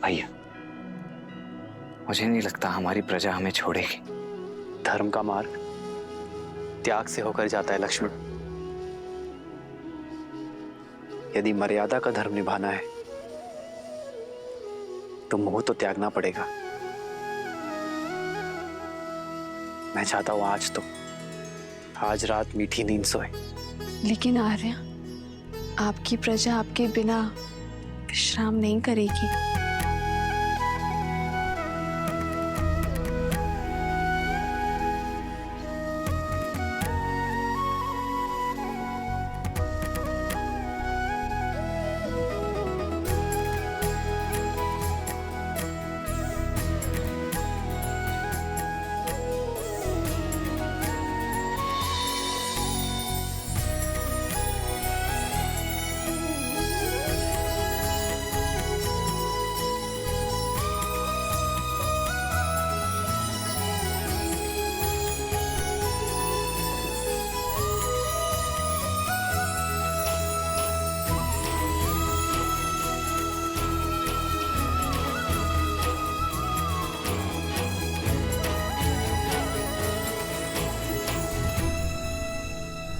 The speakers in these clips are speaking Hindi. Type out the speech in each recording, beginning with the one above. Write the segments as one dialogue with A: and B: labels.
A: भैया, मुझे नहीं लगता हमारी प्रजा हमें छोड़ेगी।
B: धर्म का मार्ग त्याग से होकर जाता है लक्ष्मण। यदि मर्यादा का धर्म निभाना है तो मोह तो त्यागना पड़ेगा। मैं चाहता हूं आज रात मीठी नींद सोए।
C: लेकिन आर्या, आपकी प्रजा आपके बिना विश्राम नहीं करेगी।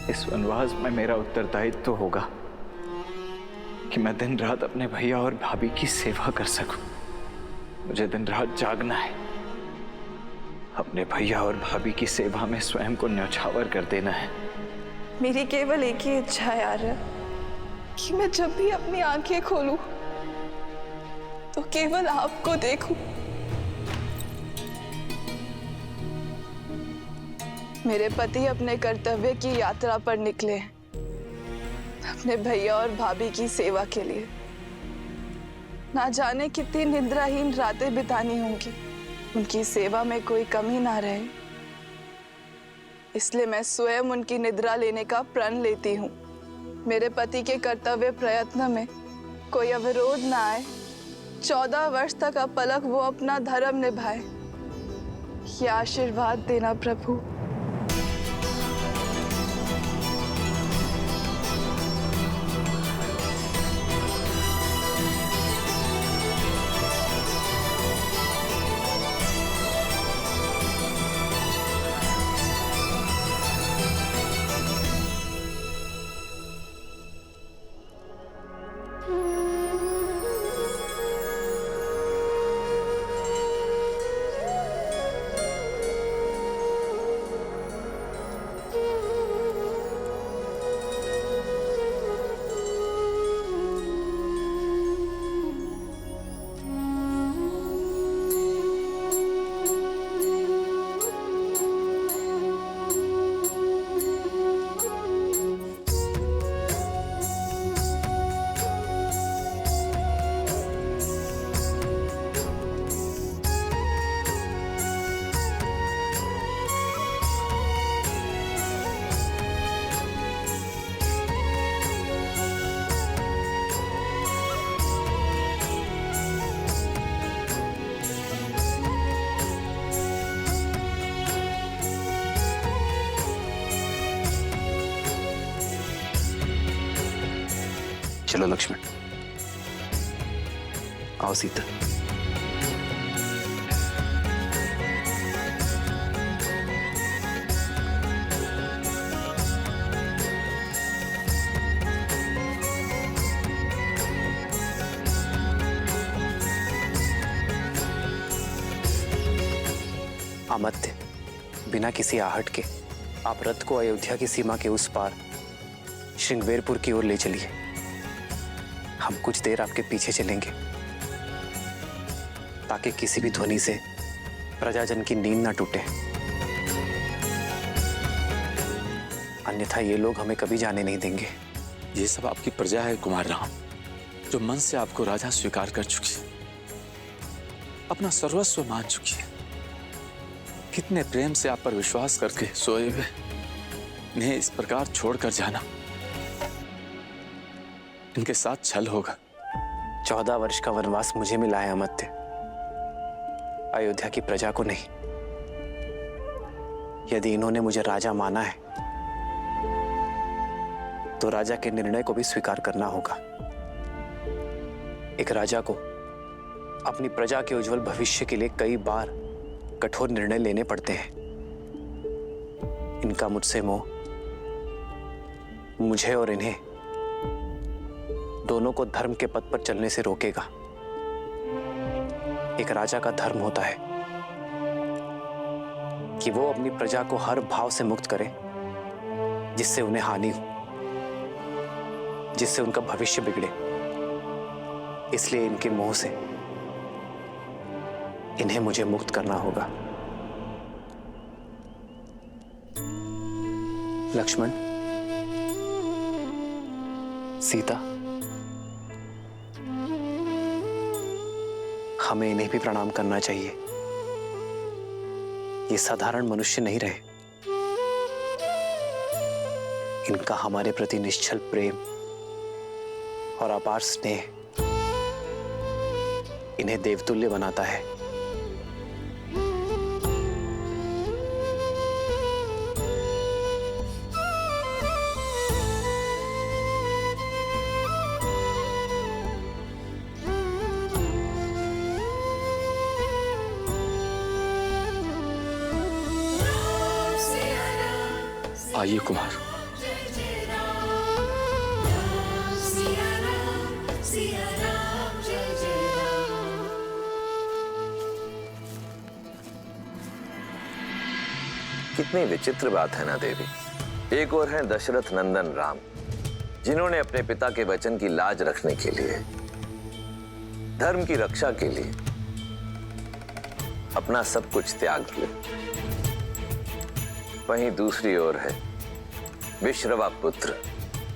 A: इस वनवास में मेरा उत्तरदायित्व तो होगा कि मैं दिन रात अपने भैया और भाभी की सेवा कर सकूं। मुझे दिन रात जागना है, अपने भैया और भाभी की सेवा में स्वयं को न्यौछावर कर देना है।
D: मेरी केवल एक ही इच्छा है आर्य, कि मैं जब भी अपनी आंखें खोलूं तो केवल आपको देखूं। मेरे पति अपने कर्तव्य की यात्रा पर निकले अपने भैया और भाभी की सेवा के लिए। ना जाने कितनी निद्राहीन रातें बितानी होंगी, उनकी सेवा में कोई कमी ना रहे, इसलिए मैं स्वयं उनकी निद्रा लेने का प्रण लेती हूँ। मेरे पति के कर्तव्य प्रयत्न में कोई अवरोध ना आए, 14 वर्ष तक अपलक वो अपना धर्म निभाए, ये आशीर्वाद देना प्रभु।
B: चलो लक्ष्मण, आओ सीता। अमत्य, बिना किसी आहट के आप रथ को अयोध्या की सीमा के उस पार श्रृंगवेरपुर की ओर ले चलिए। हम कुछ देर आपके पीछे चलेंगे ताकि किसी भी ध्वनि से प्रजाजन की नींद ना टूटे, अन्यथा ये लोग हमें कभी जाने नहीं देंगे।
E: ये सब आपकी प्रजा है कुमार राम, जो मन से आपको राजा स्वीकार कर चुकी है, अपना सर्वस्व मान चुकी है। कितने प्रेम से आप पर विश्वास करके सोए हुए इन्हें इस प्रकार छोड़कर जाना, इनके साथ छल होगा।
B: 14 वर्ष का वनवास मुझे मिला है अमत्य, अयोध्या की प्रजा को नहीं। यदि इन्होंने मुझे राजा माना है तो राजा के निर्णय को भी स्वीकार करना होगा। एक राजा को अपनी प्रजा के उज्जवल भविष्य के लिए कई बार कठोर निर्णय लेने पड़ते हैं। इनका मुझसे मोह मुझे और इन्हें दोनों को धर्म के पथ पर चलने से रोकेगा। एक राजा का धर्म होता है कि वो अपनी प्रजा को हर भाव से मुक्त करे जिससे उन्हें हानि हो, जिससे उनका भविष्य बिगड़े। इसलिए इनके मोह से इन्हें मुझे मुक्त करना होगा। लक्ष्मण, सीता, हमें इन्हें भी प्रणाम करना चाहिए। ये साधारण मनुष्य नहीं रहे। इनका हमारे प्रति निश्चल प्रेम और अपार स्नेह इन्हें देवतुल्य बनाता है।
E: आइए कुमार।
F: कितनी विचित्र बात है ना देवी। एक और हैं दशरथ नंदन राम, जिन्होंने अपने पिता के वचन की लाज रखने के लिए, धर्म की रक्षा के लिए अपना सब कुछ त्याग दिया। वहीं दूसरी ओर है विश्रवा पुत्र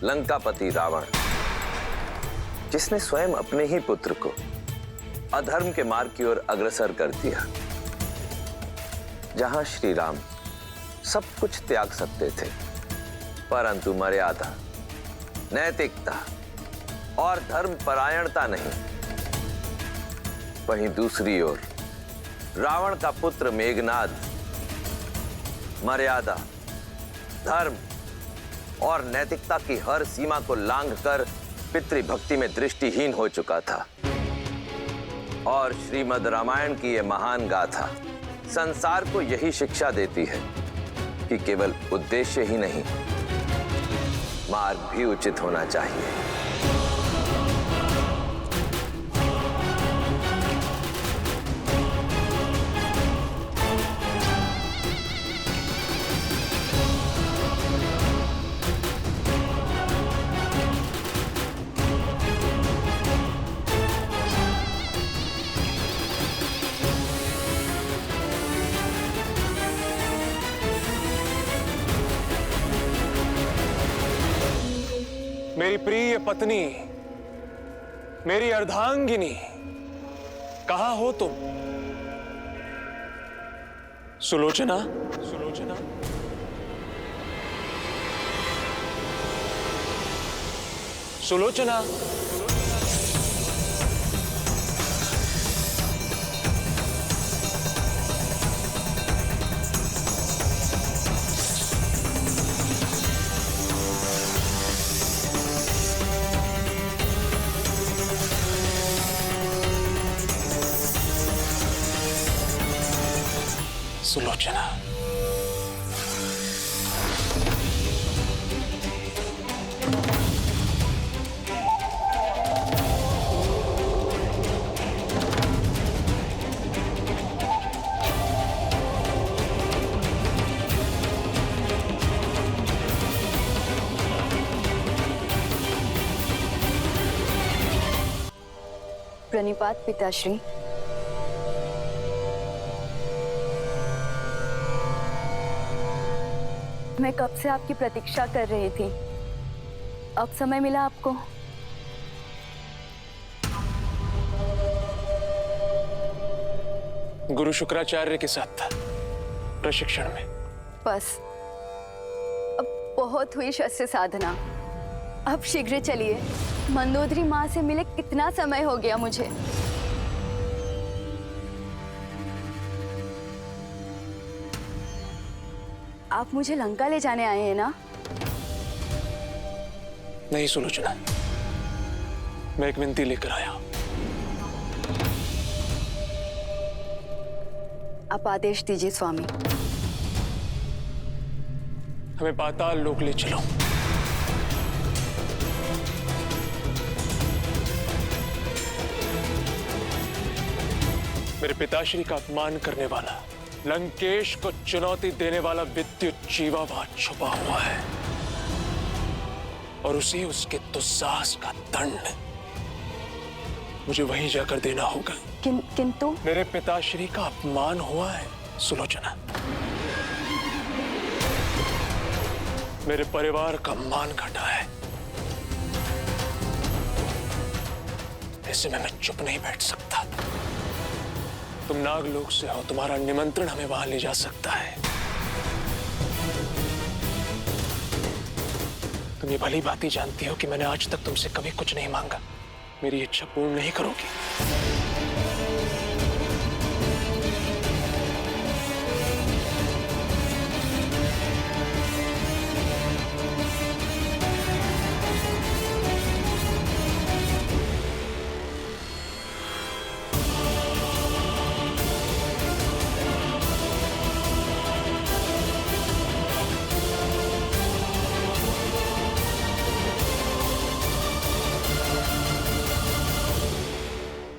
F: लंकापति रावण, जिसने स्वयं अपने ही पुत्र को अधर्म के मार्ग की ओर अग्रसर कर दिया। जहां श्री राम सब कुछ त्याग सकते थे, परंतु मर्यादा, नैतिकता और धर्म परायणता नहीं, वहीं दूसरी ओर रावण का पुत्र मेघनाद मर्यादा, धर्म और नैतिकता की हर सीमा को लांघकर पितृभक्ति में दृष्टिहीन हो चुका था। और श्रीमद् रामायण की यह महान गाथा संसार को यही शिक्षा देती है कि केवल उद्देश्य ही नहीं, मार्ग भी उचित होना चाहिए।
G: मेरी प्रिय पत्नी, मेरी अर्धांगिनी, कहां हो तुम? सुलोचना, सुलोचना, सुलोचना। सुलोचना,
H: प्रणिपात पिताश्री। मैं कब से आपकी प्रतीक्षा कर रही थी, अब समय मिला आपको।
G: गुरु शुक्राचार्य के साथ था प्रशिक्षण में।
H: बस अब बहुत हुई शस्त्र साधना, अब शीघ्र चलिए। मंदोदरी माँ से मिले कितना समय हो गया मुझे। आप मुझे लंका ले जाने आए हैं ना?
G: नहीं सुलोचना, मैं एक विनती लेकर आया हूं।
H: आप आदेश दीजिए स्वामी।
G: हमें पाताल लोक ले चलो। मेरे पिताश्री का अपमान करने वाला, लंकेश को चुनौती देने वाला विद्युत जीवा वहां छुपा हुआ है और उसे उसके दुस्साहस का दंड मुझे वहीं जाकर देना होगा।
H: किंतु
G: मेरे पिताश्री का अपमान हुआ है सुलोचना। मेरे परिवार का मान घटा है। ऐसे में मैं चुप नहीं बैठ सकता। तुम नागलोक से हो, तुम्हारा निमंत्रण हमें वहां ले जा सकता है। तुम ये भली भांति जानती हो कि मैंने आज तक तुमसे कभी कुछ नहीं मांगा। मेरी इच्छा पूर्ण नहीं करोगी?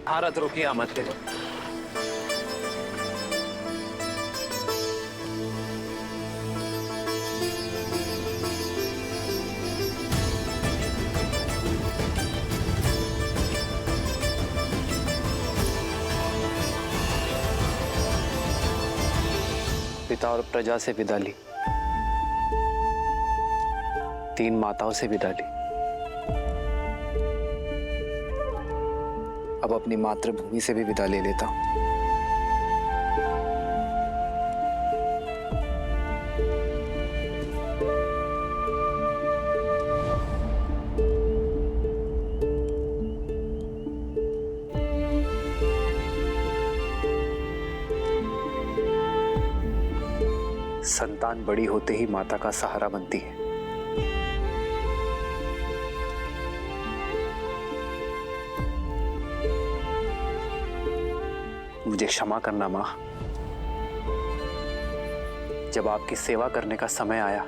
B: भारत रोकी आमद थे। पिता और प्रजा से विदा ली, 3 माताओं से विदा ली, अब अपनी मातृभूमि से भी विदा ले लेता हूं। संतान बड़ी होते ही माता का सहारा बनती है। मुझे क्षमा करना मां, जब आपकी सेवा करने का समय आया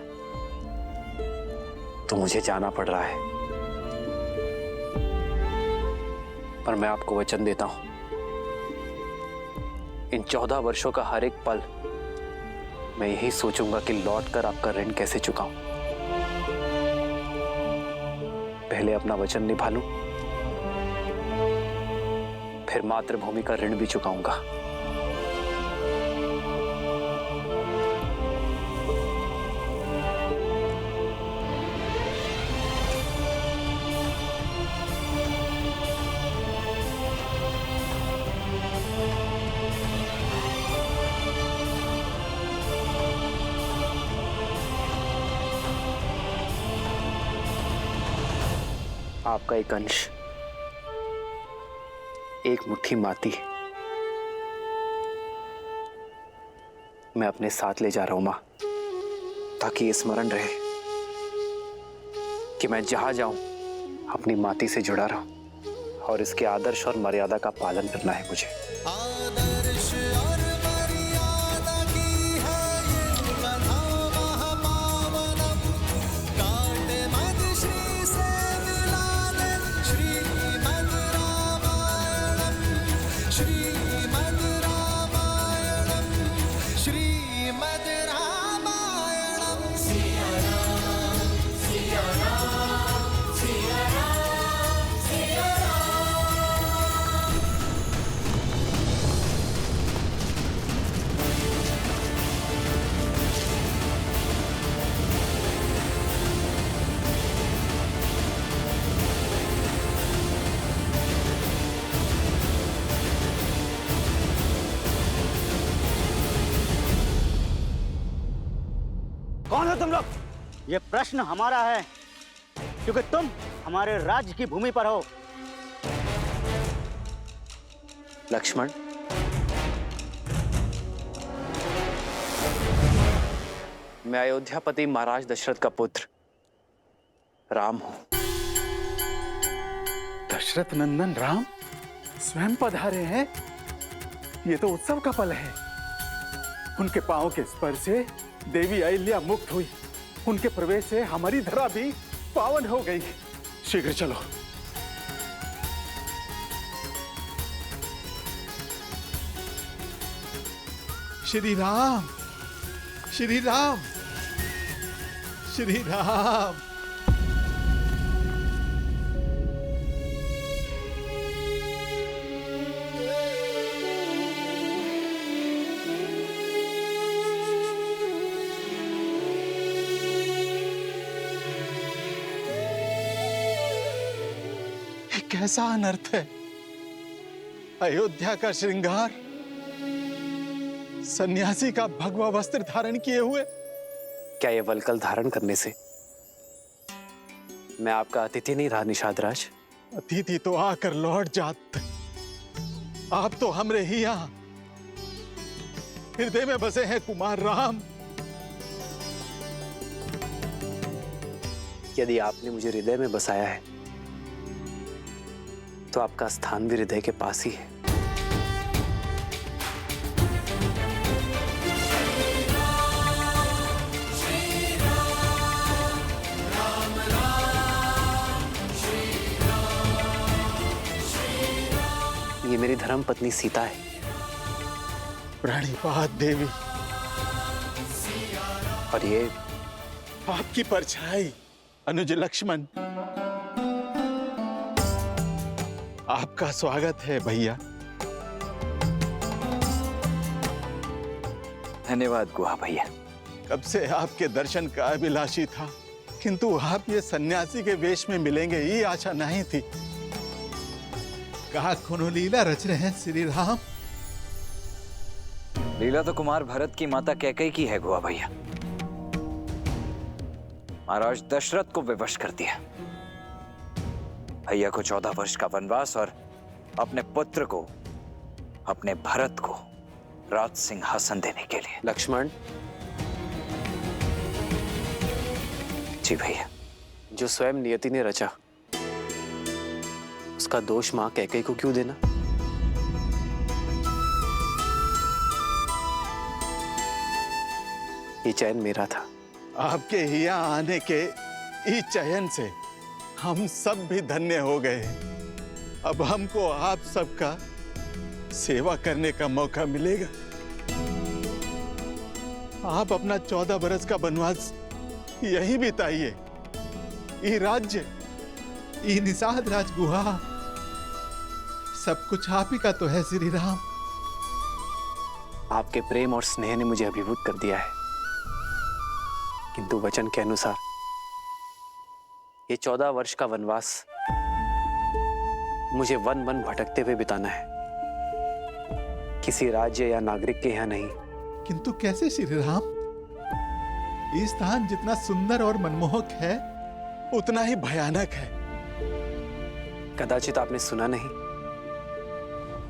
B: तो मुझे जाना पड़ रहा है, पर मैं आपको वचन देता हूं, इन 14 वर्षों का हर एक पल मैं यही सोचूंगा कि लौटकर आपका ऋण कैसे चुकाऊं। पहले अपना वचन निभा लूं, फिर मातृभूमि का ऋण भी चुकाऊंगा। आपका एक अंश, एक मुट्ठी माटी मैं अपने साथ ले जा रहा हूं मां, ताकि ये स्मरण रहे कि मैं जहां जाऊं अपनी माटी से जुड़ा रहूं और इसके आदर्श और मर्यादा का पालन करना है मुझे।
I: आदर्श और मर्यादा की है ये कथा महापावनम, काटे मद श्री से मिलाने श्रीमद् रामायणम, श्रीमद् रामायणम, श्रीमद् रामायणम। सिया राम, सिया राम, सिया राम, सिया राम।
J: कौन हो तुम लोग? ये प्रश्न हमारा है, क्योंकि तुम हमारे राज्य की भूमि पर हो।
B: लक्ष्मण, मैं अयोध्यापति महाराज दशरथ का पुत्र राम हूं।
A: दशरथ नंदन राम स्वयं पधारे हैं। ये तो उत्सव का पल है।
K: उनके पांव के स्पर्श से देवी अहिल्या मुक्त हुई। उनके प्रवेश से हमारी धरा भी पावन हो गई। शीघ्र चलो।
L: श्री राम, श्री राम, श्री राम। ये कैसा अनर्थ है? अयोध्या का श्रृंगार सन्यासी का भगवा वस्त्र धारण किए हुए।
B: क्या ये वलकल धारण करने से मैं आपका अतिथि नहीं रहा निषाद राज?
L: अतिथि तो आकर लौट जात। आप तो हमरे ही यहां हृदय में बसे हैं कुमार राम।
B: यदि आपने मुझे हृदय में बसाया है तो आपका स्थान भी हृदय के पास ही है। ये मेरी धर्म पत्नी सीता है।
L: प्रणिपात देवी।
B: और ये
L: आपकी परछाई अनुज लक्ष्मण। आपका स्वागत है भैया।
A: धन्यवाद गुहा भैया।
L: कब से आपके दर्शन का अभिलाषी था, किंतु आप ये सन्यासी के वेश में मिलेंगे ये आशा नहीं थी। कहा कोनो लीला रच रहे हैं श्री राम?
A: लीला तो कुमार भरत की माता कैकेयी की है गुहा भैया। महाराज दशरथ को विवश कर दिया। भैया को 14 वर्ष का वनवास और अपने पुत्र को, अपने भरत को राज सिंहासन देने के लिए।
B: लक्ष्मण
A: जी भैया।
B: जो स्वयं नियति ने रचा उसका दोष मां कैकेयी को क्यों देना? ये चयन मेरा था।
L: आपके यहाँ आने के इस चयन से हम सब भी धन्य हो गए। अब हमको आप सबका सेवा करने का मौका मिलेगा। आप अपना 14 बरस का वनवास यहीं बिताइए। ये राज्य, ये निषाद राज गुहा, सब कुछ आप ही का तो है श्री राम।
B: आपके प्रेम और स्नेह ने मुझे अभिभूत कर दिया है, किंतु वचन के अनुसार ये 14 वर्ष का वनवास मुझे वन वन भटकते हुए बिताना है, किसी राज्य या नागरिक के यहाँ नहीं।
L: किंतु कैसे श्री राम? ये स्थान जितना सुंदर और मनमोहक है उतना ही भयानक है।
B: कदाचित आपने सुना नहीं,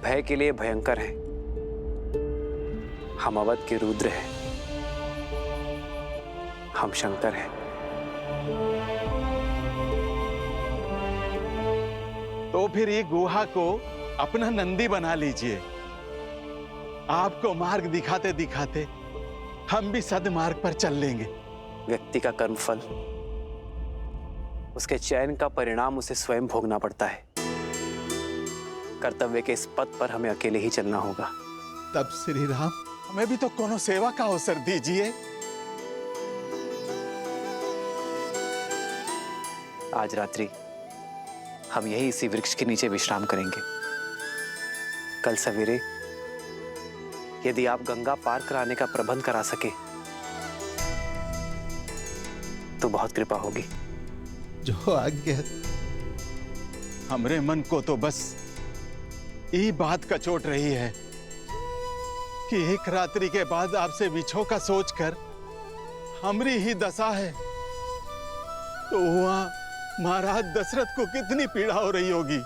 B: भय के लिए भयंकर है। हम अवध के रुद्र हैं, हम शंकर हैं।
L: तो फिर ये गुहा को अपना नंदी बना लीजिए। आपको मार्ग दिखाते दिखाते हम भी सदमार्ग पर चल लेंगे।
B: व्यक्ति का कर्मफल, उसके चयन का परिणाम उसे स्वयं भोगना पड़ता है। कर्तव्य के इस पथ पर हमें अकेले ही चलना होगा।
L: तब श्री राम हमें भी तो कोनो सेवा का अवसर दीजिए।
B: आज रात्रि हम यही इसी वृक्ष के नीचे विश्राम करेंगे। कल सवेरे यदि आप गंगा पार कराने का प्रबंध करा सके तो बहुत कृपा होगी।
L: जो आज्ञा। हमरे मन को तो बस ये बात का चोट रही है कि एक रात्रि के बाद आपसे विछो का सोचकर हमरी ही दशा है, तो वहां महाराज दशरथ को कितनी पीड़ा हो रही होगी।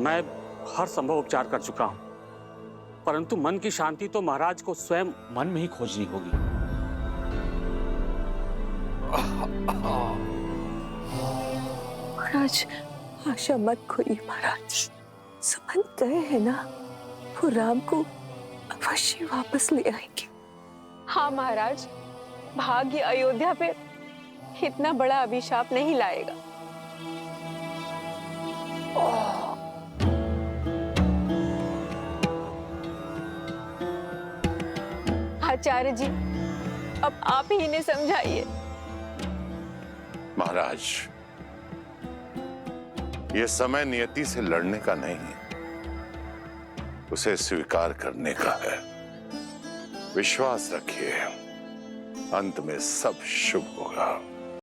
G: मैं हर संभव उपचार कर चुका हूं, परंतु मन की शांति तो महाराज को स्वयं मन में ही खोजनी होगी।
M: महाराज, आशा मत खोइए महाराज। समझ गए हैं ना, वो राम को अवश्य वापस ले आएंगे।
C: हाँ महाराज, भाग्य अयोध्या पे इतना बड़ा अभिशाप नहीं लाएगा। आचार्य जी, अब आप ही इन्हें समझाइए।
N: महाराज, यह समय नियति से लड़ने का नहीं, उसे स्वीकार करने का है। विश्वास रखिए, अंत में सब शुभ होगा।